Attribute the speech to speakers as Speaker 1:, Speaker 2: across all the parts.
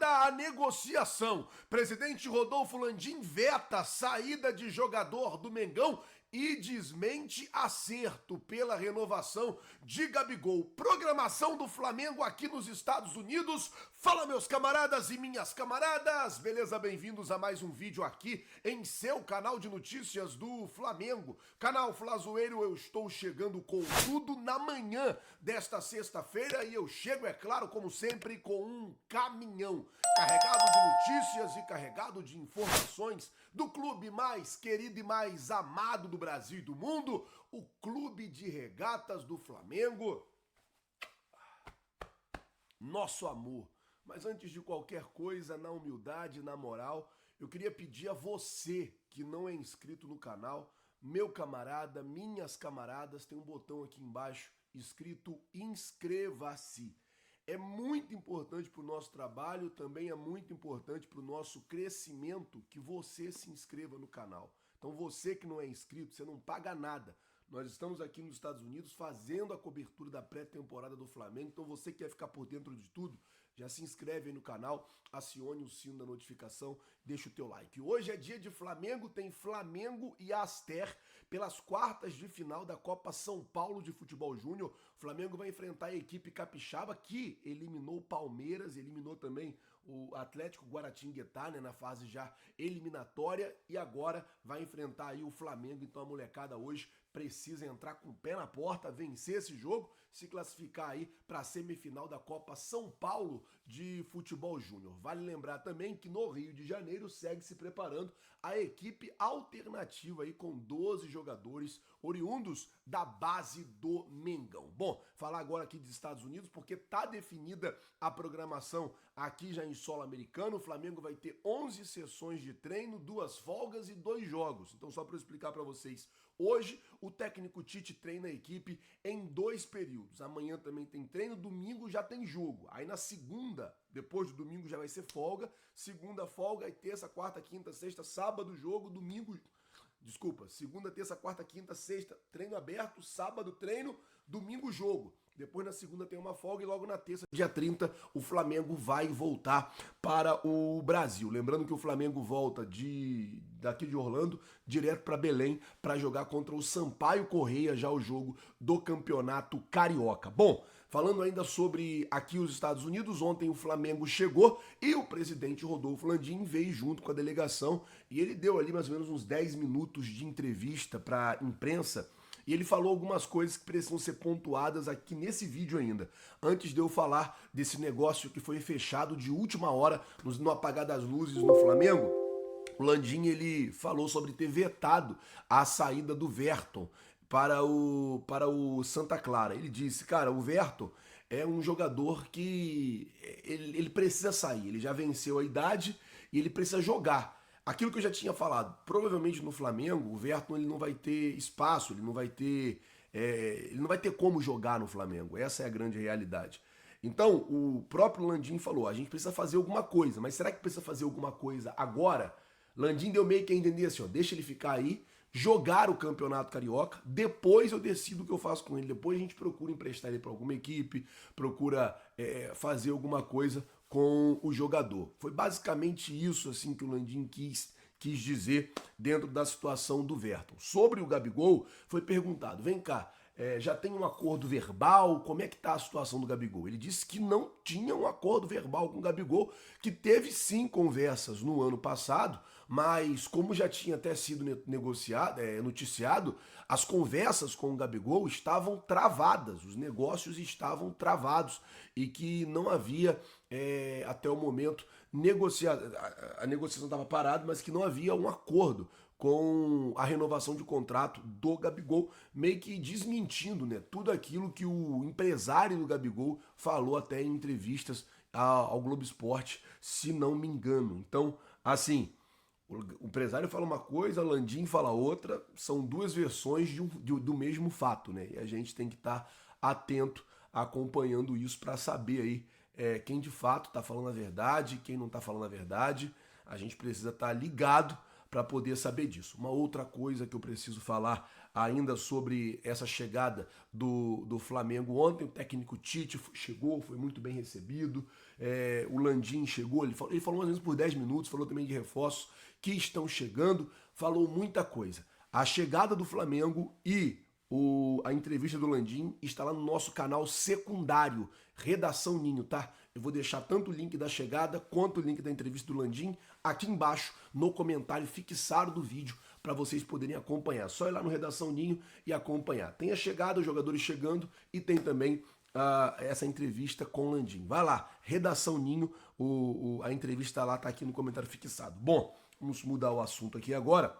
Speaker 1: Voltada à negociação. Presidente Rodolfo Landim veta saída de jogador do Mengão e desmente acerto pela renovação de Gabigol. Programação do Flamengo aqui nos Estados Unidos. Fala, meus camaradas e minhas camaradas. Beleza? Bem-vindos a mais um vídeo aqui em seu canal de notícias do Flamengo. Canal Flazoeiro, eu estou chegando com tudo na manhã desta sexta-feira e eu chego, é claro, como sempre, com um caminhão carregado de notícias e carregado de informações do clube mais querido e mais amado do Brasil e do mundo, o Clube de Regatas do Flamengo. Nosso amor. Mas antes de qualquer coisa, na humildade, na moral, eu queria pedir a você que não é inscrito no canal, meu camarada, minhas camaradas, tem um botão aqui embaixo escrito inscreva-se. É muito importante para o nosso trabalho, também é muito importante para o nosso crescimento que você se inscreva no canal. Então você que não é inscrito, você não paga nada. Nós estamos aqui nos Estados Unidos fazendo a cobertura da pré-temporada do Flamengo, então você que quer ficar por dentro de tudo, já se inscreve aí no canal, acione o sino da notificação, deixa o teu like. Hoje é dia de Flamengo, tem Flamengo e Aster pelas quartas de final da Copa São Paulo de Futebol Júnior. O Flamengo vai enfrentar a equipe capixaba que eliminou o Palmeiras, eliminou também o Atlético Guaratinguetá, né, na fase já eliminatória, e agora vai enfrentar aí o Flamengo. Então a molecada hoje precisa entrar com o pé na porta, vencer esse jogo, se classificar aí para a semifinal da Copa São Paulo de Futebol Júnior. Vale lembrar também que no Rio de Janeiro segue se preparando a equipe alternativa aí com 12 jogadores oriundos da base do Mengão. Bom, falar agora aqui dos Estados Unidos porque tá definida a programação aqui já em solo americano. O Flamengo vai ter 11 sessões de treino, 2 folgas e 2 jogos. Então só para eu explicar para vocês, hoje o técnico Tite treina a equipe em 2 períodos. Amanhã também tem treino, domingo já tem jogo. Aí na segunda, depois do domingo já vai ser folga, segunda folga, e terça, quarta, quinta, sexta, sábado jogo, domingo... Desculpa, segunda, terça, quarta, quinta, sexta, treino aberto, sábado treino, domingo jogo. Depois na segunda tem uma folga e logo na terça, dia 30, o Flamengo vai voltar para o Brasil. Lembrando que o Flamengo volta daqui de Orlando direto para Belém para jogar contra o Sampaio Corrêa, já o jogo do Campeonato Carioca. Bom, falando ainda sobre aqui os Estados Unidos, ontem o Flamengo chegou e o presidente Rodolfo Landim veio junto com a delegação e ele deu ali mais ou menos uns 10 minutos de entrevista para a imprensa. E ele falou algumas coisas que precisam ser pontuadas aqui nesse vídeo ainda. Antes de eu falar desse negócio que foi fechado de última hora no apagar das luzes no Flamengo, o Landim ele falou sobre ter vetado a saída do Verton para o Santa Clara. Ele disse, cara, o Verton é um jogador que ele precisa sair, ele já venceu a idade e ele precisa jogar. Aquilo que eu já tinha falado, provavelmente no Flamengo, o Verton ele não vai ter espaço, ele não vai ter como jogar no Flamengo. Essa é a grande realidade. Então, o próprio Landim falou, a gente precisa fazer alguma coisa, mas será que precisa fazer alguma coisa agora? Landim deu meio que a entender assim, ó, deixa ele ficar aí, jogar o Campeonato Carioca, depois eu decido o que eu faço com ele, depois a gente procura emprestar ele para alguma equipe, procura fazer alguma coisa com o jogador. Foi basicamente isso assim que o Landim quis dizer dentro da situação do Verton. Sobre o Gabigol, foi perguntado, vem cá, já tem um acordo verbal? Como é que tá a situação do Gabigol? Ele disse que não tinha um acordo verbal com o Gabigol, que teve sim conversas no ano passado, mas como já tinha até sido noticiado, as conversas com o Gabigol estavam travadas, os negócios estavam travados e que não havia, até o momento, a negociação estava parada, mas que não havia um acordo com a renovação de contrato do Gabigol, meio que desmentindo, né, tudo aquilo que o empresário do Gabigol falou até em entrevistas ao Globo Esporte, se não me engano. Então, assim, o empresário fala uma coisa, o Landim fala outra, são duas versões do mesmo fato, né? E a gente tem que estar atento, acompanhando isso para saber aí quem de fato está falando a verdade, quem não está falando a verdade. A gente precisa estar ligado para poder saber disso. Uma outra coisa que eu preciso falar ainda sobre essa chegada do Flamengo ontem, o técnico Tite chegou, foi muito bem recebido, o Landim chegou, ele falou mais ou menos por 10 minutos, falou também de reforços que estão chegando, falou muita coisa. A chegada do Flamengo e a entrevista do Landim está lá no nosso canal secundário, Redação Ninho, tá? Eu vou deixar tanto o link da chegada quanto o link da entrevista do Landim aqui embaixo no comentário fixado do vídeo para vocês poderem acompanhar. Só ir lá no Redação Ninho e acompanhar. Tem a chegada, os jogadores chegando e tem também essa entrevista com o Landim. Vai lá, Redação Ninho, a entrevista lá tá aqui no comentário fixado. Bom, vamos mudar o assunto aqui agora,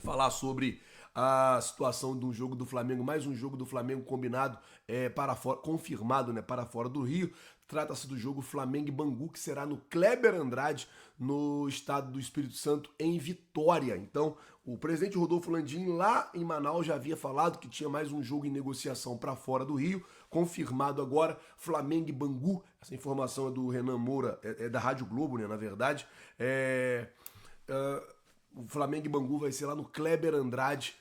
Speaker 1: falar sobre a situação do jogo do Flamengo, mais um jogo do Flamengo combinado para fora, confirmado, né, para fora do Rio. Trata-se do jogo Flamengo e Bangu, que será no Kleber Andrade, no estado do Espírito Santo, em Vitória. Então, o presidente Rodolfo Landim, lá em Manaus, já havia falado que tinha mais um jogo em negociação para fora do Rio, confirmado agora, Flamengo e Bangu. Essa informação é do Renan Moura, é da Rádio Globo, né, na verdade. O Flamengo e Bangu vai ser lá no Kleber Andrade,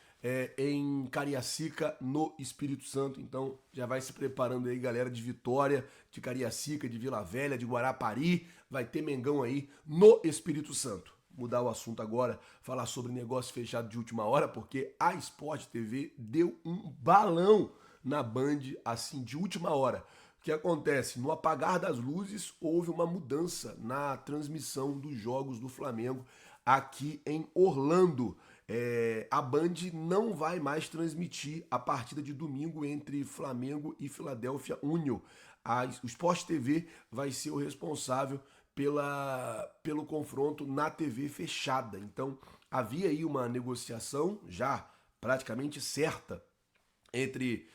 Speaker 1: em Cariacica, no Espírito Santo. Então já vai se preparando aí, galera de Vitória, de Cariacica, de Vila Velha, de Guarapari. Vai ter Mengão aí no Espírito Santo. Mudar o assunto agora, falar sobre negócio fechado de última hora, porque a Sport TV deu um balão na Band, assim, de última hora. O que acontece? No apagar das luzes, houve uma mudança na transmissão dos jogos do Flamengo aqui em Orlando. A Band não vai mais transmitir a partida de domingo entre Flamengo e Philadelphia Union. O Sport TV vai ser o responsável pelo confronto na TV fechada. Então, havia aí uma negociação já praticamente certa entre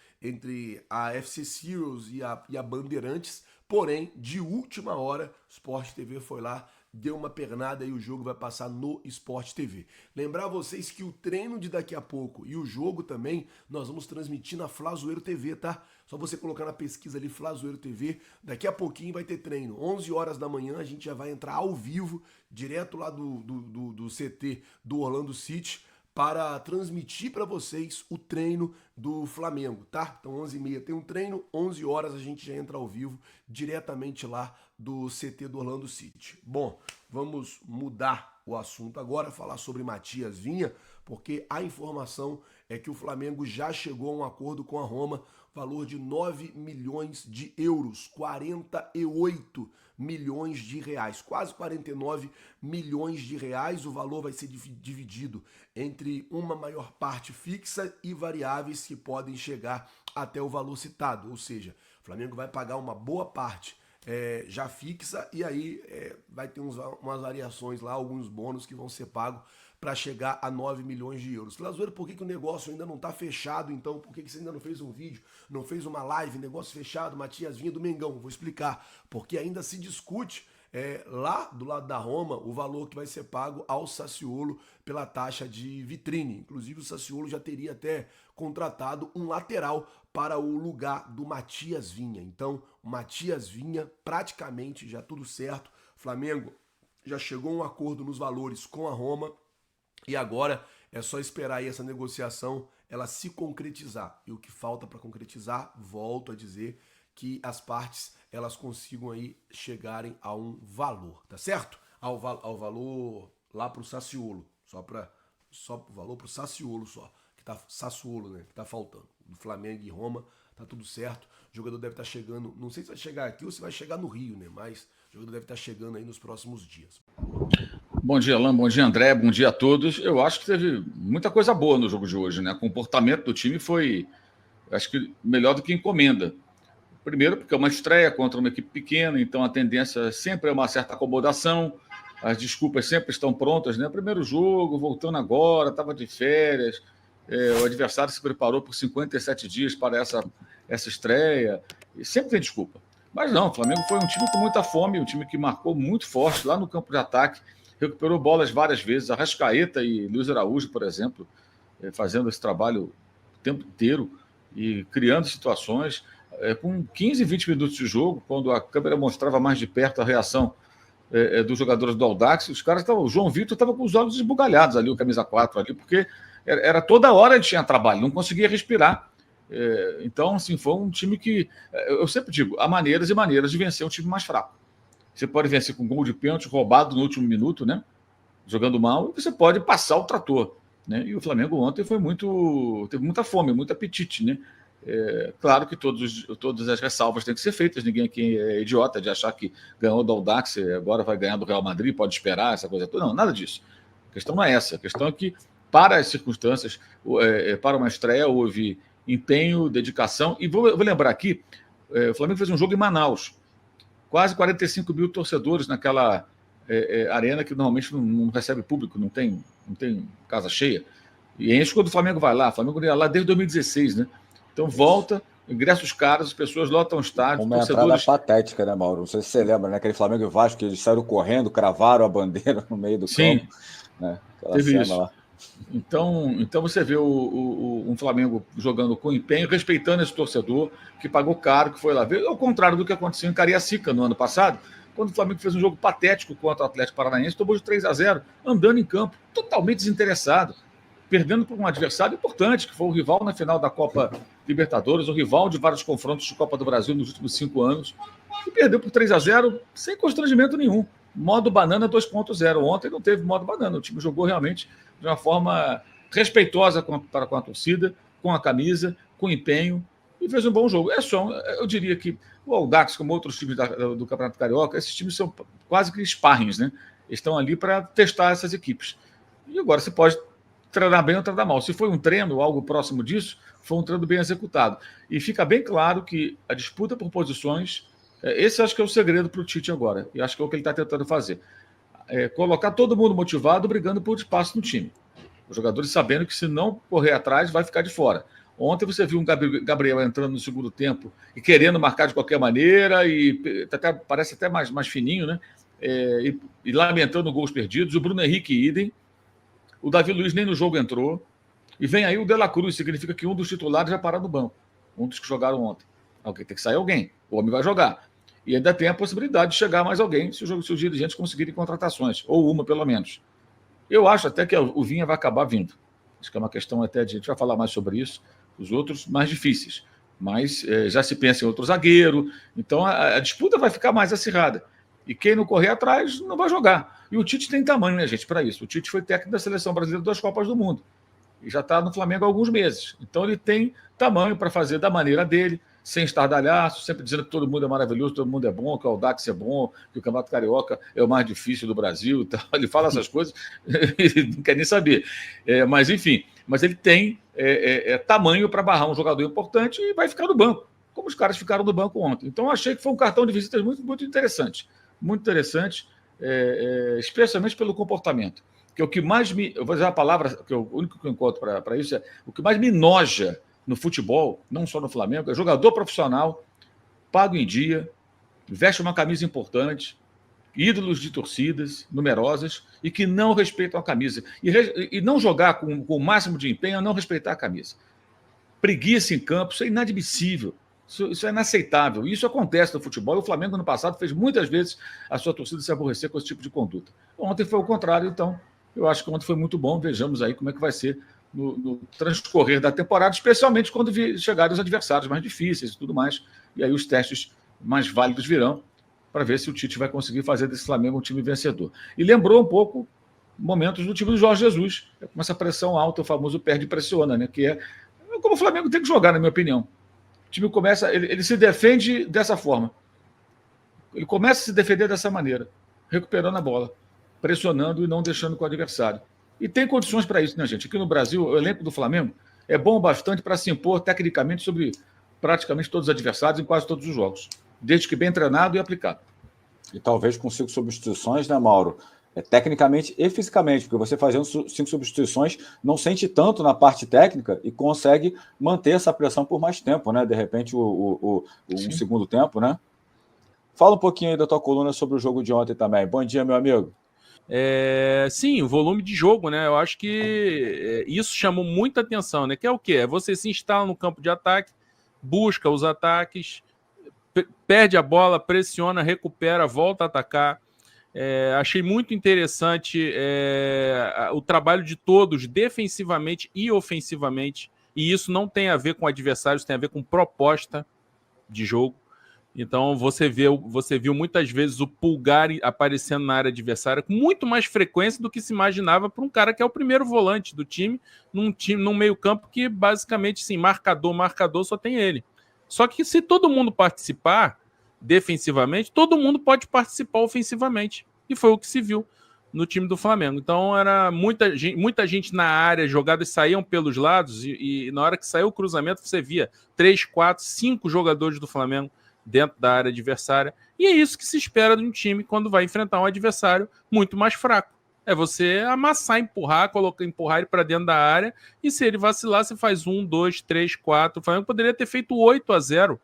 Speaker 1: a FC Series e a Bandeirantes, porém, de última hora, o Sport TV foi lá, deu uma pernada e o jogo vai passar no Sport TV. Lembrar vocês que o treino de daqui a pouco e o jogo também, nós vamos transmitir na Flazoeiro TV, tá? Só você colocar na pesquisa ali Flazoeiro TV, daqui a pouquinho vai ter treino. 11 horas da manhã a gente já vai entrar ao vivo, direto lá do CT do Orlando City, para transmitir para vocês o treino do Flamengo, tá? Então 11h30 tem um treino, 11 horas a gente já entra ao vivo, diretamente lá do CT do Orlando City. Bom, vamos mudar o assunto agora, falar sobre Matias Vinha, porque a informação é que o Flamengo já chegou a um acordo com a Roma, valor de 9 milhões de euros, 48 milhões de reais, quase 49 milhões de reais. O valor vai ser dividido entre uma maior parte fixa e variáveis que podem chegar até o valor citado, ou seja, o Flamengo vai pagar uma boa parte já fixa e aí vai ter umas variações lá, alguns bônus que vão ser pagos para chegar a 9 milhões de euros. Lazoeiro, por que o negócio ainda não está fechado, então? Por que você ainda não fez um vídeo, não fez uma live, negócio fechado, Matias Vinha do Mengão? Vou explicar. Porque ainda se discute lá do lado da Roma o valor que vai ser pago ao Sassuolo pela taxa de vitrine. Inclusive o Sassuolo já teria até contratado um lateral para o lugar do Matias Vinha. Então, o Matias Vinha, praticamente já tudo certo. O Flamengo já chegou a um acordo nos valores com a Roma. E agora é só esperar aí essa negociação ela se concretizar. E o que falta para concretizar, volto a dizer, que as partes elas consigam aí chegarem a um valor, tá certo? Ao valor lá pro Sassuolo, só o valor pro Sassuolo só, que tá Sassuolo, né, que tá faltando. Do Flamengo e Roma, tá tudo certo. O jogador deve estar chegando, não sei se vai chegar aqui ou se vai chegar no Rio, né, mas o jogador deve estar chegando aí nos próximos dias.
Speaker 2: Bom dia, Alain. Bom dia, André. Bom dia a todos. Eu acho que teve muita coisa boa no jogo de hoje, né? O comportamento do time foi, acho que, melhor do que encomenda. Primeiro, porque é uma estreia contra uma equipe pequena, então a tendência sempre é uma certa acomodação, as desculpas sempre estão prontas, né? Primeiro jogo, voltando agora, estava de férias, o adversário se preparou por 57 dias para essa estreia, e sempre tem desculpa. Mas não, o Flamengo foi um time com muita fome, um time que marcou muito forte lá no campo de ataque, recuperou bolas várias vezes, Arrascaeta e Luiz Araújo, por exemplo, fazendo esse trabalho o tempo inteiro e criando situações. Com 15, 20 minutos de jogo, quando a câmera mostrava mais de perto a reação dos jogadores do Audax, os caras estavam. O João Vitor estava com os olhos esbugalhados ali, o camisa 4 ali, porque era toda hora ele tinha trabalho, não conseguia respirar. Então, assim, foi um time que. Eu sempre digo, há maneiras e maneiras de vencer um time mais fraco. Você pode vencer com gol de pênalti roubado no último minuto, né? Jogando mal, e você pode passar o trator. Né? E o Flamengo ontem teve muita fome, muito apetite. Né? Claro que todas as ressalvas têm que ser feitas, ninguém aqui é idiota de achar que ganhou do Audax, agora vai ganhar do Real Madrid, pode esperar, essa coisa toda. Não, nada disso. A questão não é essa. A questão é que, para as circunstâncias, para uma estreia, houve empenho, dedicação. E vou lembrar aqui, o Flamengo fez um jogo em Manaus. Quase 45 mil torcedores naquela arena que normalmente não recebe público, não tem casa cheia. E enche quando o Flamengo vai lá. O Flamengo ia lá desde 2016, né? Então volta, ingressos caros, as pessoas lotam o estádio.
Speaker 3: Uma entrada patética, né, Mauro? Não sei se você lembra, né? Aquele Flamengo e Vasco, que eles saíram correndo, cravaram a bandeira no meio do campo. Né?
Speaker 2: Teve isso. Lá. Então você vê um Flamengo jogando com empenho, respeitando esse torcedor que pagou caro, que foi lá ver. Ao contrário do que aconteceu em Cariacica no ano passado, quando o Flamengo fez um jogo patético contra o Atlético Paranaense, tomou de 3-0, andando em campo, totalmente desinteressado, perdendo para um adversário importante, que foi o rival na final da Copa Libertadores, o rival de vários confrontos de Copa do Brasil nos últimos 5 anos, e perdeu por 3-0 sem constrangimento nenhum. Modo banana 2.0. Ontem não teve modo banana, o time jogou realmente de uma forma respeitosa para com a torcida, com a camisa, com empenho, e fez um bom jogo. Eu diria que o Audax, como outros times do Campeonato Carioca, esses times são quase que sparrings, né? Estão ali para testar essas equipes. E agora você pode treinar bem ou treinar mal. Se foi um treino ou algo próximo disso, foi um treino bem executado. E fica bem claro que a disputa por posições, esse acho que é o segredo para o Tite agora, e acho que é o que ele está tentando fazer. Colocar todo mundo motivado, brigando por espaço no time. Os jogadores sabendo que se não correr atrás, vai ficar de fora. Ontem você viu um Gabriel entrando no segundo tempo e querendo marcar de qualquer maneira, e parece até mais fininho, né? E lamentando gols perdidos. O Bruno Henrique idem. O Davi Luiz nem no jogo entrou. E vem aí o De La Cruz, significa que um dos titulares vai parar no banco. Um dos que jogaram ontem. Tem que sair alguém. O homem vai jogar. E ainda tem a possibilidade de chegar mais alguém se os dirigentes conseguirem contratações. Ou uma, pelo menos. Eu acho até que o Vinha vai acabar vindo. Acho que é uma questão até de... A gente vai falar mais sobre isso. Os outros mais difíceis. Mas já se pensa em outro zagueiro. Então a disputa vai ficar mais acirrada. E quem não correr atrás não vai jogar. E o Tite tem tamanho, né, gente, para isso. O Tite foi técnico da Seleção Brasileira das Copas do Mundo. E já está no Flamengo há alguns meses. Então ele tem tamanho para fazer da maneira dele, sem estardalhaço, sempre dizendo que todo mundo é maravilhoso, todo mundo é bom, que o Audax é bom, que o Campeonato Carioca é o mais difícil do Brasil. Então, ele fala essas coisas e não quer nem saber. Mas, enfim, ele tem tamanho para barrar um jogador importante e vai ficar no banco, como os caras ficaram no banco ontem. Então, eu achei que foi um cartão de visitas muito, muito interessante. Muito interessante, especialmente pelo comportamento. Que o que mais me... Eu vou dizer a palavra, que o único que eu encontro para isso o que mais me noja no futebol, não só no Flamengo, é jogador profissional, pago em dia, veste uma camisa importante, ídolos de torcidas numerosas e que não respeitam a camisa. E não jogar com o máximo de empenho é não respeitar a camisa. Preguiça em campo, isso é inadmissível. Isso é inaceitável. Isso acontece no futebol. E o Flamengo, no passado, fez muitas vezes a sua torcida se aborrecer com esse tipo de conduta. Ontem foi o contrário, então eu acho que ontem foi muito bom. Vejamos aí como é que vai ser no transcorrer da temporada, especialmente quando chegarem os adversários mais difíceis e tudo mais. E aí os testes mais válidos virão para ver se o Tite vai conseguir fazer desse Flamengo um time vencedor. E lembrou um pouco momentos do time do Jorge Jesus, com essa pressão alta, o famoso perde e pressiona, né? Que é como o Flamengo tem que jogar, na minha opinião. O time começa, ele se defende dessa forma. Ele começa a se defender dessa maneira, recuperando a bola, pressionando e não deixando com o adversário. E tem condições para isso, né, gente? Aqui no Brasil, o elenco do Flamengo é bom bastante para se impor tecnicamente sobre praticamente todos os adversários em quase todos os jogos, desde que bem treinado e aplicado.
Speaker 3: E talvez com 5 substituições, né, Mauro? Tecnicamente e fisicamente, porque você fazendo 5 substituições não sente tanto na parte técnica e consegue manter essa pressão por mais tempo, né? De repente, um segundo tempo, né? Fala um pouquinho aí da tua coluna sobre o jogo de ontem também. Bom dia, meu amigo.
Speaker 4: Sim, o volume de jogo, né? Eu acho que isso chamou muita atenção, né? Que é o quê? É você se instala no campo de ataque, busca os ataques, perde a bola, pressiona, recupera, volta a atacar. Achei muito interessante o trabalho de todos, defensivamente e ofensivamente, e isso não tem a ver com adversários, tem a ver com proposta de jogo. Então você viu muitas vezes o Pulgar aparecendo na área adversária com muito mais frequência do que se imaginava para um cara que é o primeiro volante do time, num meio-campo que basicamente, sim, marcador, só tem ele. Só que se todo mundo participar defensivamente, todo mundo pode participar ofensivamente. E foi o que se viu no time do Flamengo. Então era muita gente na área, jogadas saíam pelos lados, e na hora que saiu o cruzamento, você via 3, 4, 5 jogadores do Flamengo dentro da área adversária. E é isso que se espera de um time quando vai enfrentar um adversário muito mais fraco. É você amassar, empurrar ele para dentro da área, e se ele vacilar, você faz 1, 2, 3, 4. O Flamengo poderia ter feito 8-0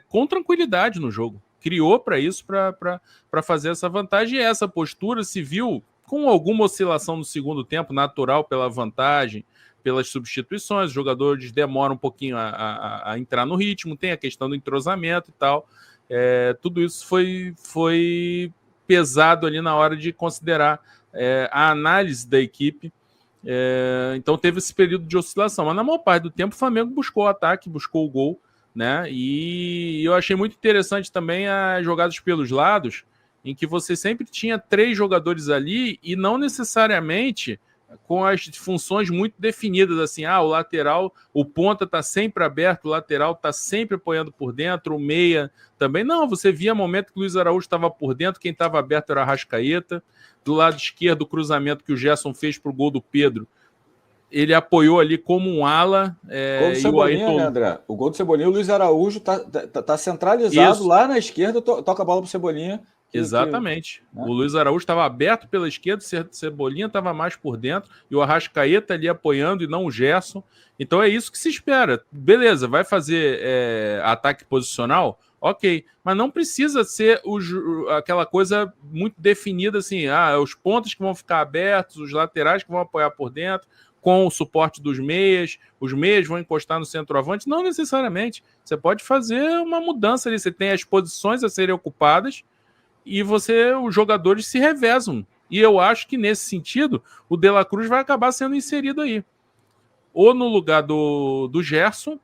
Speaker 4: com tranquilidade no jogo. Criou para isso, para fazer essa vantagem, e essa postura se viu com alguma oscilação no segundo tempo, natural pela vantagem, pelas substituições, os jogadores demoram um pouquinho a entrar no ritmo, tem a questão do entrosamento e tal. Tudo isso foi pesado ali na hora de considerar a análise da equipe. Então teve esse período de oscilação, mas na maior parte do tempo o Flamengo buscou o ataque, buscou o gol, né? E eu achei muito interessante também as jogadas pelos lados, em que você sempre tinha 3 jogadores ali e não necessariamente com as funções muito definidas, assim, o lateral, o ponta está sempre aberto, o lateral está sempre apoiando por dentro, o meia também. Não, você via momento que o Luiz Araújo estava por dentro, quem estava aberto era a Arrascaeta. Do lado esquerdo, o cruzamento que o Gerson fez para o gol do Pedro, ele apoiou ali como um ala.
Speaker 3: Gol do Cebolinha, né, André? O gol do Cebolinha, o Luiz Araújo tá centralizado. Isso. Lá na esquerda, toca a bola pro Cebolinha.
Speaker 4: Exatamente. O Luiz Araújo estava aberto pela esquerda, o Cebolinha estava mais por dentro, e o Arrascaeta ali apoiando e não o Gerson. Então é isso que se espera. Beleza, vai fazer ataque posicional? Ok, mas não precisa ser aquela coisa muito definida assim, os pontos que vão ficar abertos, os laterais que vão apoiar por dentro, com o suporte dos meias, os meias vão encostar no centroavante. Não necessariamente. Você pode fazer uma mudança ali, você tem as posições a serem ocupadas, e os jogadores se revezam. E eu acho que, nesse sentido, o De La Cruz vai acabar sendo inserido aí. Ou no lugar do Gerson,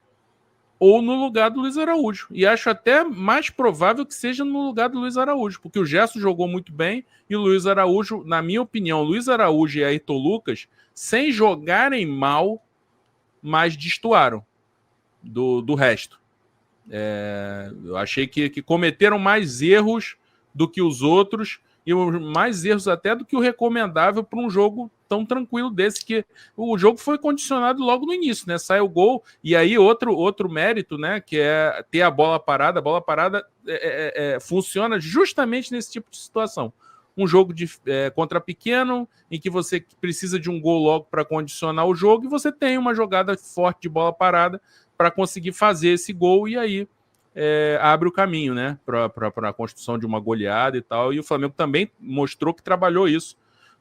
Speaker 4: ou no lugar do Luiz Araújo. E acho até mais provável que seja no lugar do Luiz Araújo, porque o Gerson jogou muito bem, e o Luiz Araújo, na minha opinião, Luiz Araújo e Ayrton Lucas, sem jogarem mal, mas destoaram do resto. Eu achei que cometeram mais erros do que os outros, e mais erros até do que o recomendável para um jogo tão tranquilo desse, que o jogo foi condicionado logo no início, né? Sai o gol, e aí outro mérito, né? Que é ter a bola parada. A bola parada funciona justamente nesse tipo de situação. Um jogo contra pequeno, em que você precisa de um gol logo para condicionar o jogo, e você tem uma jogada forte de bola parada para conseguir fazer esse gol, e aí abre o caminho, né, para a construção de uma goleada e tal. E o Flamengo também mostrou que trabalhou isso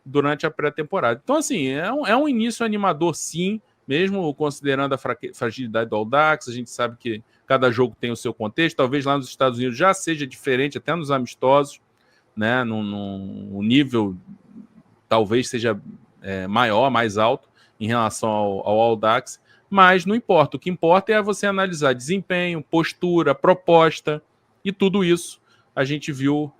Speaker 4: durante a pré-temporada. Então, assim, é um início animador, sim, mesmo considerando a fragilidade do Audax. A gente sabe que cada jogo tem o seu contexto. Talvez lá nos Estados Unidos já seja diferente, até nos amistosos, né, no nível talvez seja maior, mais alto em relação ao Audax. Mas não importa, o que importa é você analisar desempenho, postura, proposta, e tudo isso a gente viu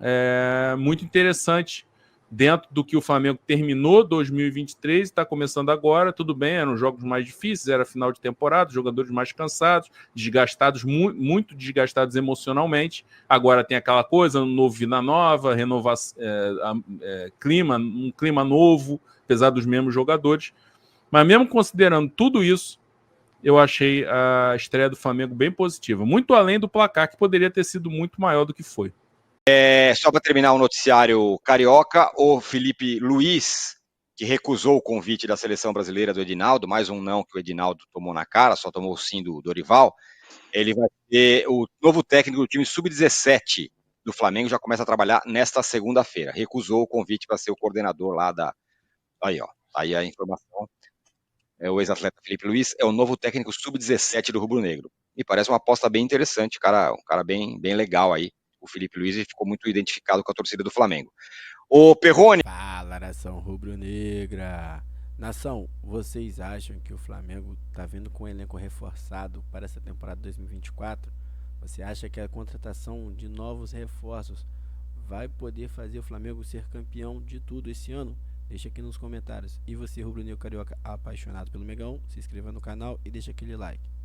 Speaker 4: muito interessante dentro do que o Flamengo terminou 2023 e está começando agora. Tudo bem, eram jogos mais difíceis, era final de temporada, jogadores mais cansados, desgastados, muito desgastados emocionalmente. Agora tem aquela coisa, um novo Vida Nova, renovação, um clima novo, apesar dos mesmos jogadores. Mas mesmo considerando tudo isso, eu achei a estreia do Flamengo bem positiva. Muito além do placar, que poderia ter sido muito maior do que foi.
Speaker 5: Só para terminar o noticiário carioca, o Felipe Luiz, que recusou o convite da seleção brasileira do Edinaldo, mais um não que o Edinaldo tomou na cara, só tomou o sim do Dorival, ele vai ser o novo técnico do time sub-17 do Flamengo, já começa a trabalhar nesta segunda-feira. Recusou o convite para ser o coordenador lá da... Aí, ó, aí a informação. O ex-atleta Felipe Luiz é o novo técnico sub-17 do Rubro Negro. Me parece uma aposta bem interessante, um cara bem legal aí, o Felipe Luiz e ficou muito identificado com a torcida do Flamengo. Ô Perrone.
Speaker 6: Fala, nação rubro-negra. Nação, vocês acham que o Flamengo tá vindo com um elenco reforçado para essa temporada 2024? Você acha que a contratação de novos reforços vai poder fazer o Flamengo ser campeão de tudo esse ano? Deixa aqui nos comentários. E você, rubro-negro carioca apaixonado pelo Megão, se inscreva no canal e deixa aquele like.